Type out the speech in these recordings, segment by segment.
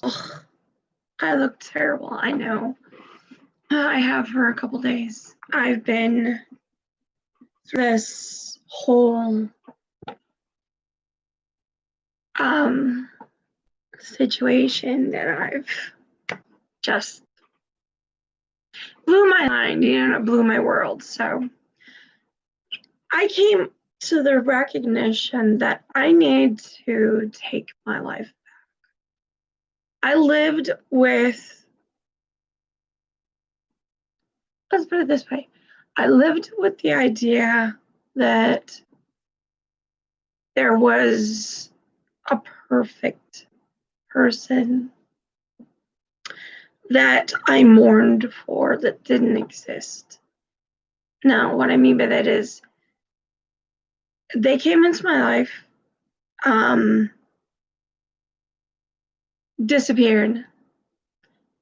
Ugh, I look terrible. I know. I have for a couple days. I've been through this whole um situation that I've just blew my mind, it blew my world. So I came to the recognition that I need to take my life. I lived with, let's put it this way, I lived with the idea that there was a perfect person that I mourned for that didn't exist. Now, what I mean by that is they came into my life, um, disappeared,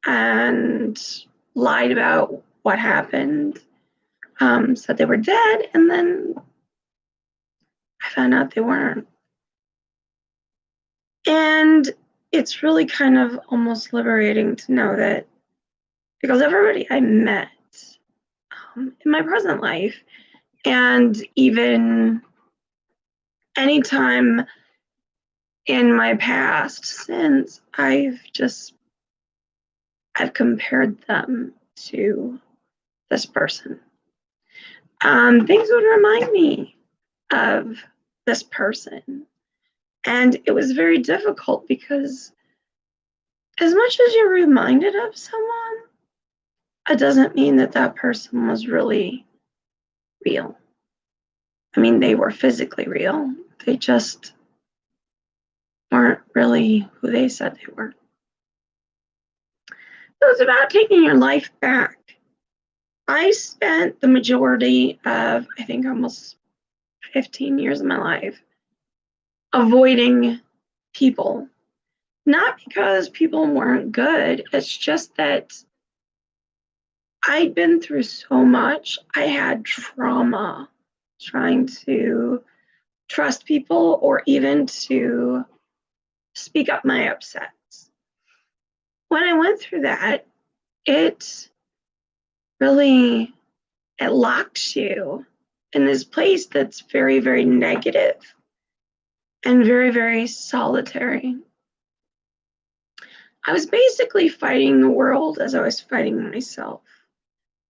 and lied about what happened, said they were dead, and then I found out they weren't. And it's really kind of almost liberating to know that because everybody I met in my present life, and even anytime in my past since, I've compared them to this person. Things would remind me of this person. And it was very difficult because as much as you're reminded of someone, it doesn't mean that that person was really real. I mean, they were physically real. They just weren't really who they said they were. So it's about taking your life back. I spent the majority of, I think, almost 15 years of my life avoiding people. Not because people weren't good, it's just that I'd been through so much. I had trauma trying to trust people or even to speak up my upsets. When I went through that, it really it locks you in this place that's very, very negative and very, very solitary. I was basically fighting the world as I was fighting myself.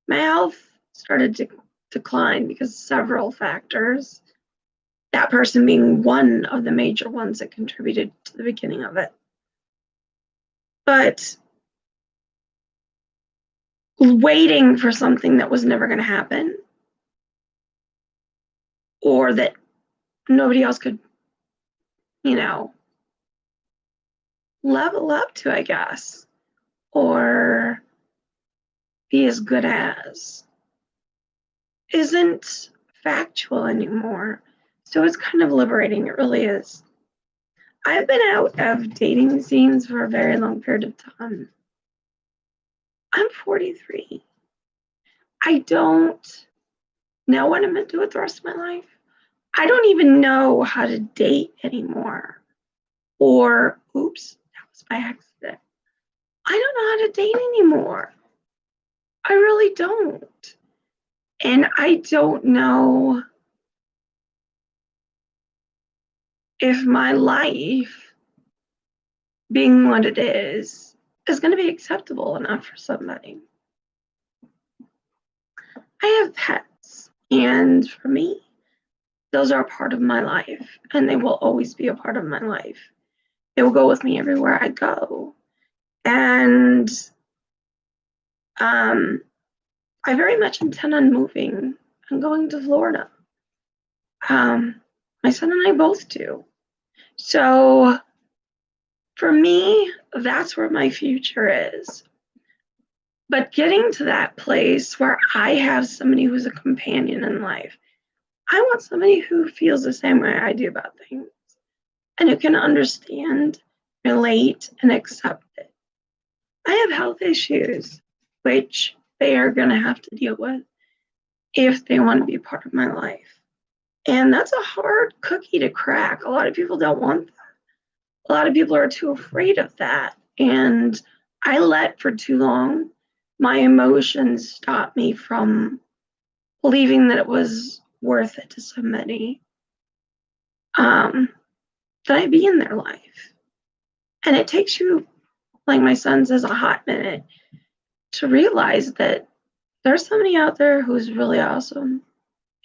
My health started to decline because of several factors, that person being one of the major ones that contributed to the beginning of it. But waiting for something that was never going to happen or that nobody else could, you know, level up to, I guess, or be as good as, isn't factual anymore. So it's kind of liberating. It really is. I've been out of dating scenes for a very long period of time. I'm 43. I don't know what I'm going to do with the rest of my life. I don't even know how to date anymore. Or, oops, that was by accident. I don't know how to date anymore. I really don't. And I don't know if my life, being what it is going to be acceptable enough for somebody. I have pets, and for me, those are a part of my life, and they will always be a part of my life. They will go with me everywhere I go. And I very much intend on moving and going to Florida. My son and I both do. So for me, that's where my future is. But getting to that place where I have somebody who's a companion in life, I want somebody who feels the same way I do about things and who can understand, relate, and accept it. I have health issues, which they are going to have to deal with if they want to be part of my life. And that's a hard cookie to crack. A lot of people don't want that. A lot of people are too afraid of that. And I let for too long my emotions stop me from believing that it was worth it to somebody, that I be in their life. And it takes you, like my son says, a hot minute to realize that there's somebody out there who's really awesome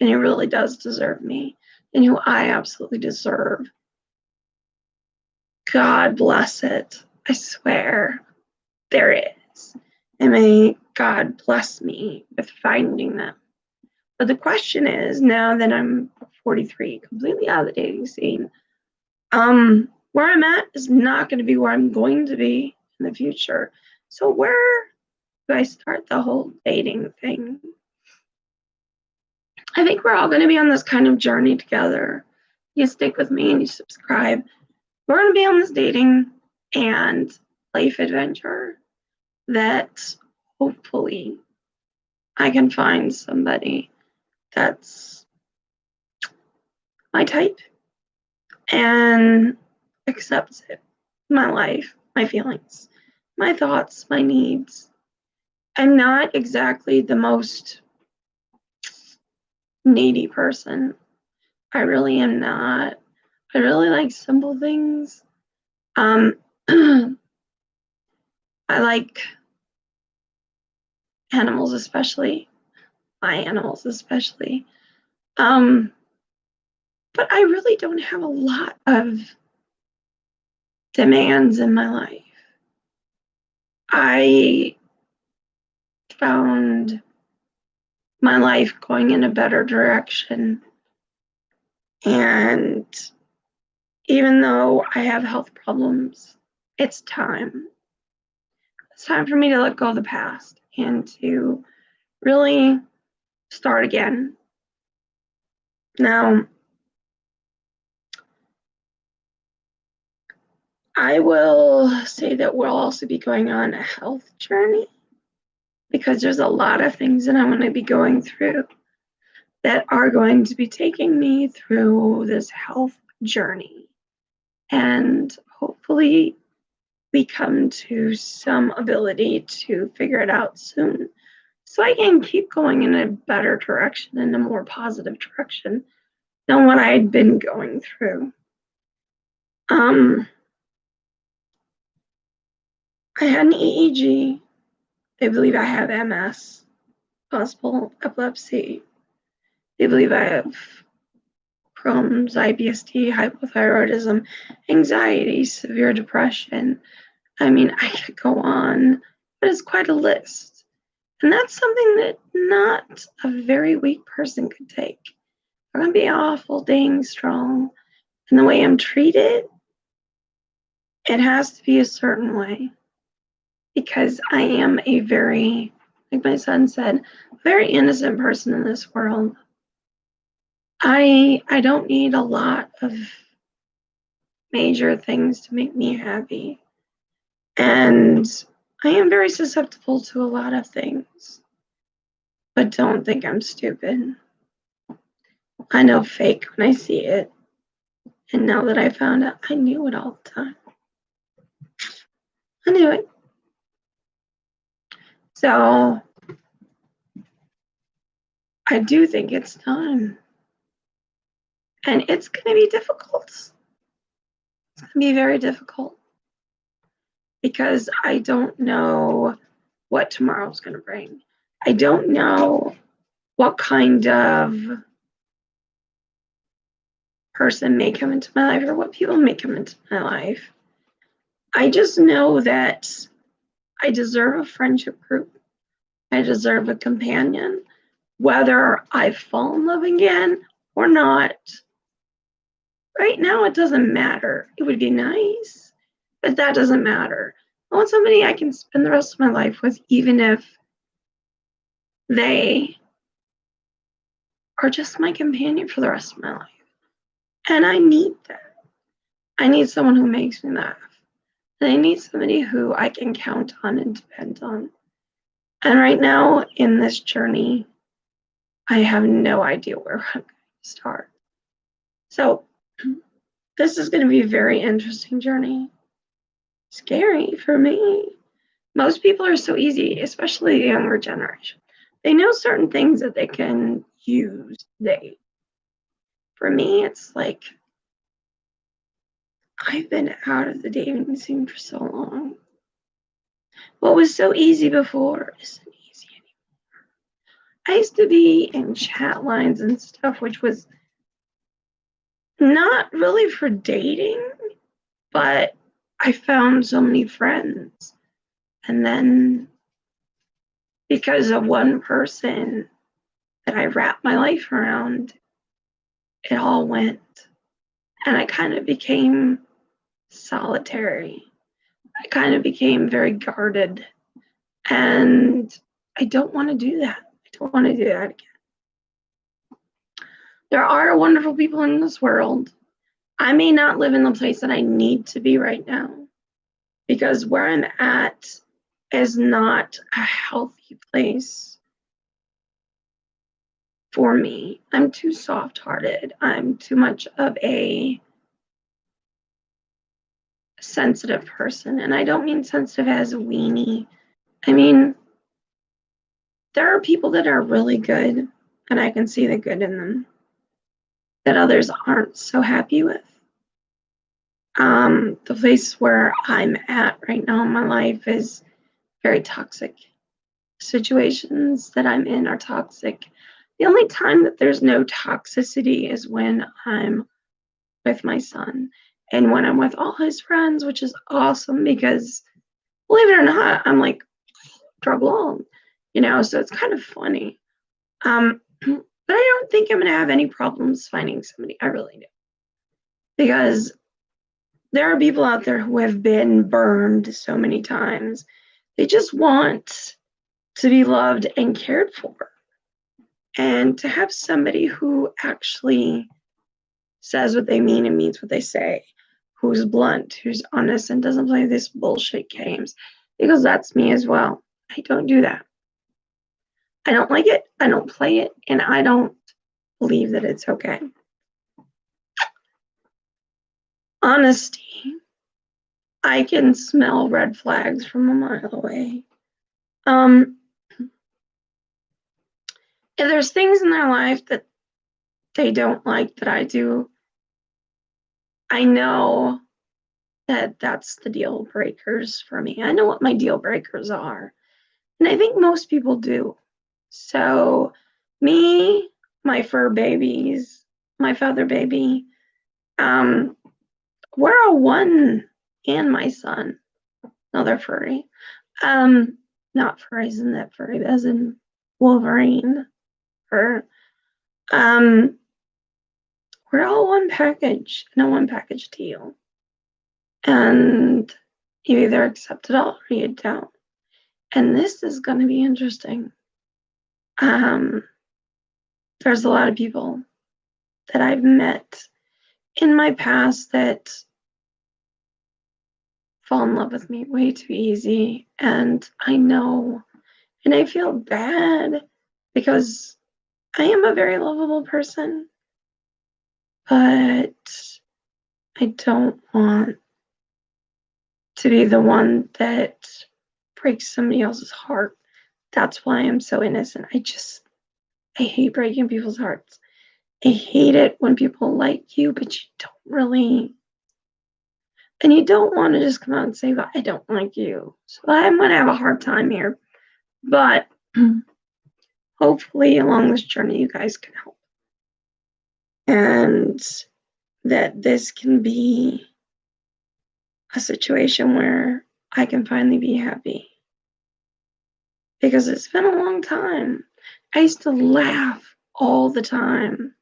and who really does deserve me and who I absolutely deserve. God bless it. I swear there is. And may God bless me with finding them. But the question is, now that I'm 43, completely out of the dating scene, where I'm at is not going to be where I'm going to be in the future. So where do I start the whole dating thing? I think we're all going to be on this kind of journey together. You stick with me and you subscribe. We're going to be on this dating and life adventure that hopefully I can find somebody that's my type and accepts it, my life, my feelings, my thoughts, my needs. I'm not exactly the most needy person. I really am not. I really like simple things. I like animals, especially my animals, especially. But I really don't have a lot of demands in my life. I found my life going in a better direction. And even though I have health problems, it's time. It's time for me to let go of the past and to really start again. Now, I will say that we'll also be going on a health journey because there's a lot of things that I'm going to be going through that are going to be taking me through this health journey. And hopefully we come to some ability to figure it out soon so I can keep going in a better direction, in a more positive direction than what I had been going through. I had an EEG. They believe I have MS, possible epilepsy. They believe I have Crohn's, IBS-D, hypothyroidism, anxiety, severe depression. I mean, I could go on, but it's quite a list. And that's something that not a very weak person could take. I'm going to be awful dang strong. And the way I'm treated, it has to be a certain way. Because I am a very, like my son said, very innocent person in this world. I don't need a lot of major things to make me happy. And I am very susceptible to a lot of things. But don't think I'm stupid. I know fake when I see it. And now that I found out, I knew it all the time. I knew it. So I do think it's time. And it's going to be difficult. It's going to be very difficult. Because I don't know what tomorrow's going to bring. I don't know what kind of person may come into my life or what people may come into my life. I just know that I deserve a friendship group. I deserve a companion, whether I fall in love again or not. Right now, it doesn't matter. It would be nice, but that doesn't matter. I want somebody I can spend the rest of my life with, even if they are just my companion for the rest of my life. And I need that. I need someone who makes me laugh. And I need somebody who I can count on and depend on. And right now in this journey, I have no idea where I'm going to start. So this is going to be a very interesting journey. scary for me. Most people are so easy, especially the younger generation. They know certain things that they can use. For me, it's like I've been out of the dating scene for so long. What was so easy before isn't easy anymore. I used to be in chat lines and stuff, which was not really for dating, but I found so many friends. And then because of one person that I wrapped my life around, it all went. And I kind of became solitary. I kind of became very guarded. And I don't want to do that. I don't want to do that again. There are wonderful people in this world. I may not live in the place that I need to be right now because where I'm at is not a healthy place for me. I'm too soft hearted. I'm too much of a sensitive person. And I don't mean sensitive as a weenie. I mean, there are people that are really good and I can see the good in them that others aren't so happy with. The place where I'm at right now in my life is very toxic. Situations that I'm in are toxic. The only time that there's no toxicity is when I'm with my son and when I'm with all his friends, which is awesome because believe it or not, I'm like drug alone, so it's kind of funny. But I don't think I'm going to have any problems finding somebody. I really do. Because there are people out there who have been burned so many times. They just want to be loved and cared for. And to have somebody who actually says what they mean and means what they say, who's blunt, who's honest, and doesn't play this bullshit games, because that's me as well. I don't do that. I don't like it, I don't play it, and I don't believe that it's okay. Honesty. I can smell red flags from a mile away. If there's things in their life that they don't like that I do, I know that that's the deal breakers for me. I know what my deal breakers are. And I think most people do. So, me, my fur babies, my feather baby, we're a one, and my son. No, they're furry. Not furries in that furry, as in Wolverine. Fur. We're all one package and a one package deal. And you either accept it all or you don't. And this is going to be interesting. There's a lot of people that I've met in my past that fall in love with me way too easy. And I know, and I feel bad because I am a very lovable person, but I don't want to be the one that breaks somebody else's heart. That's why I'm so innocent. I hate breaking people's hearts. I hate it when people like you, but you don't really, and you don't want to just come out and say, well, I don't like you. So I'm going to have a hard time here. But hopefully along this journey, you guys can help. And that this can be a situation where I can finally be happy. Because it's been a long time. I used to laugh all the time.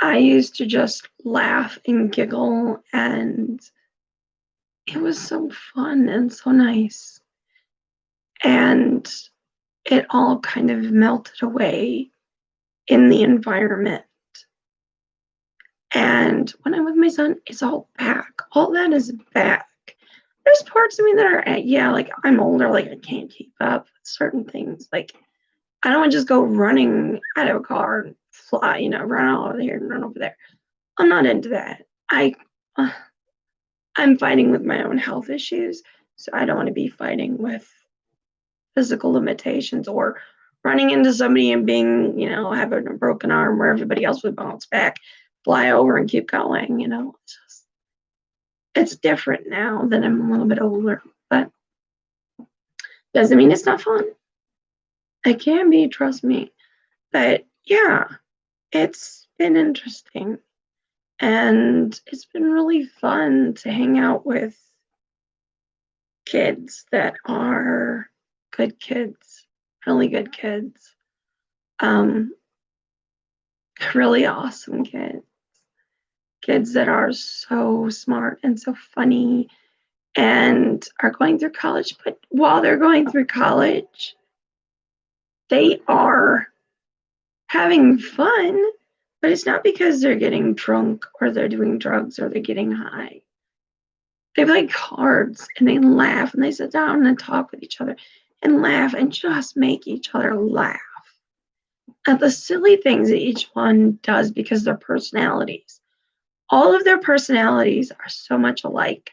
I used to just laugh and giggle, and it was so fun and so nice. And it all kind of melted away in the environment. And when I'm with my son, it's all back. All that is back. There's parts of me that are, like I'm older, like I can't keep up with certain things. Like I don't want to just go running out of a car and fly, run all over here and run over there. I'm not into that. I'm fighting with my own health issues, so I don't want to be fighting with physical limitations or running into somebody and being, having a broken arm where everybody else would bounce back, fly over and keep going. It's different now that I'm a little bit older, but doesn't mean it's not fun. It can be, trust me. But yeah, it's been interesting. And it's been really fun to hang out with kids that are good kids, really good kids, um, really awesome kids that are so smart and so funny and are going through college. But while they're going through college, they are having fun, but it's not because they're getting drunk or they're doing drugs or they're getting high. They play cards and they laugh and they sit down and talk with each other and laugh and just make each other laugh at the silly things that each one does because their personalities. All of their personalities are so much alike,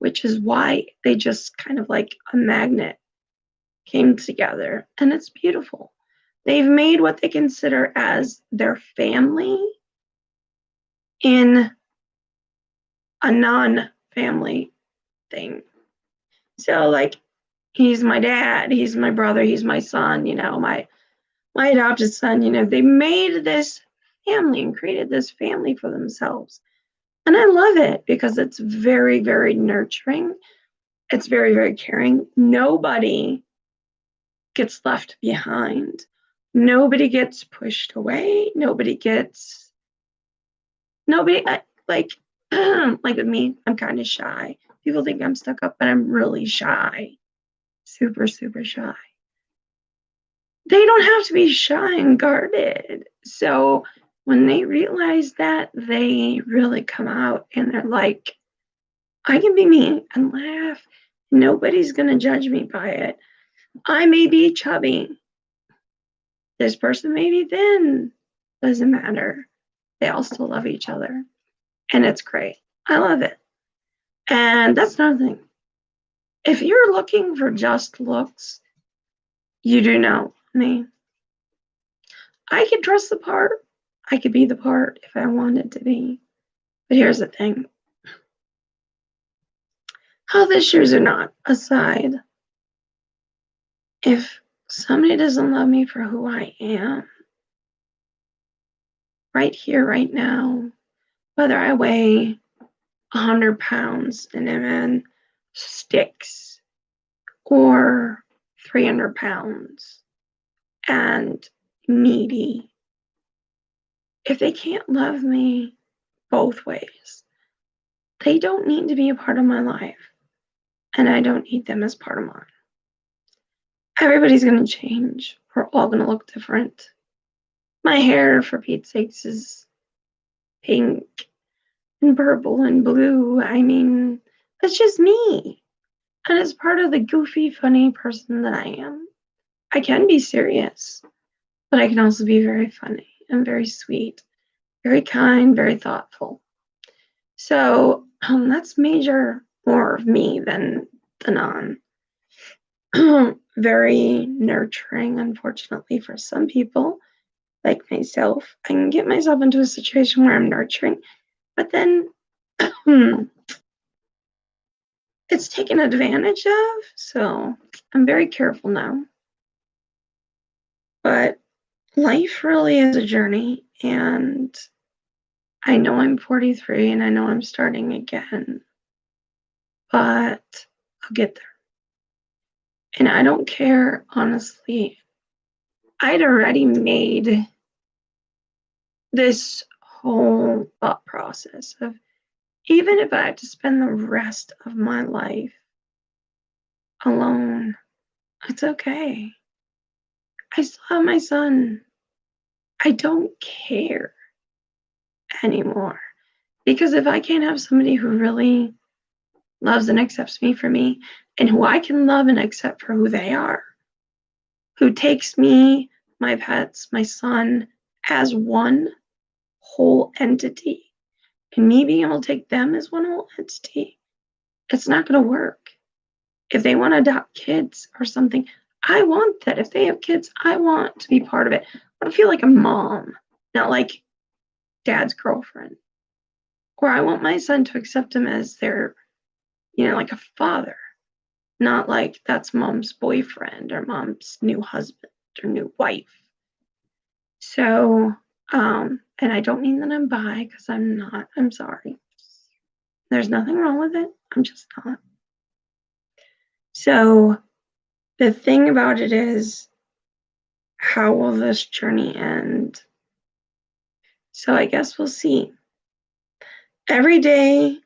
which is why they just kind of like a magnet came together. And it's beautiful. They've made what they consider as their family in a non-family thing. So like he's my dad, he's my brother, he's my son, my adopted son, they made this family and created this family for themselves. And I love it because it's very, very nurturing. It's very, very caring. Nobody gets left behind. Nobody gets pushed away. Nobody like like with me, I'm kind of shy. People think I'm stuck up, but I'm really shy. Super, super shy. They don't have to be shy and guarded. So when they realize that, they really come out and they're like, I can be me and laugh. Nobody's going to judge me by it. I may be chubby. This person may be thin. Doesn't matter. They all still love each other. And it's great. I love it. And that's another thing. If you're looking for just looks, you do know me. I could dress the part. I could be the part if I wanted to be. But here's the thing. Health issues or not aside, if somebody doesn't love me for who I am, right here, right now, whether I weigh 100 pounds and am in sticks or 300 pounds and needy, if they can't love me both ways, they don't need to be a part of my life, and I don't need them as part of mine. Everybody's going to change. We're all going to look different. My hair, for Pete's sakes, is pink and purple and blue. I mean, that's just me. And it's part of the goofy, funny person that I am. I can be serious, but I can also be very funny and very sweet, very kind, very thoughtful. So that's major more of me than the non. Very nurturing, unfortunately, for some people, like myself. I can get myself into a situation where I'm nurturing, but then it's taken advantage of. So I'm very careful now. But life really is a journey, and I know I'm 43 and I know I'm starting again, but I'll get there. And I don't care, honestly. I'd already made this whole thought process of even if I had to spend the rest of my life alone, it's okay. I still have my son. I don't care anymore. Because if I can't have somebody who really loves and accepts me for me, and who I can love and accept for who they are, who takes me, my pets, my son, as one whole entity, and me being able to take them as one whole entity, It's not going to work. If they want to adopt kids or something, I want that. If they have kids, I want to be part of it. I want to feel like a mom, not like dad's girlfriend. Or I want my son to accept him as their, like a father, not like that's mom's boyfriend or mom's new husband or new wife. So, and I don't mean that I'm bi, because I'm not. I'm sorry. There's nothing wrong with it. I'm just not. So the thing about it is, how will this journey end? So I guess we'll see. Every day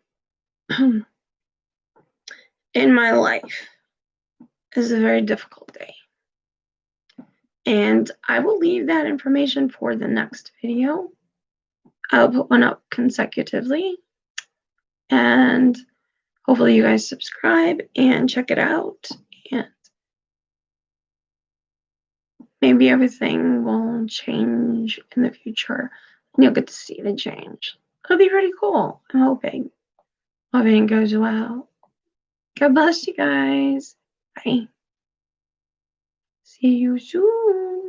in my life is a very difficult day. And I will leave that information for the next video. I'll put one up consecutively. And hopefully you guys subscribe and check it out. And maybe everything will change in the future. And you'll get to see the change. It'll be pretty cool. I'm hoping. Hoping it goes well. God bless you guys. Bye. See you soon.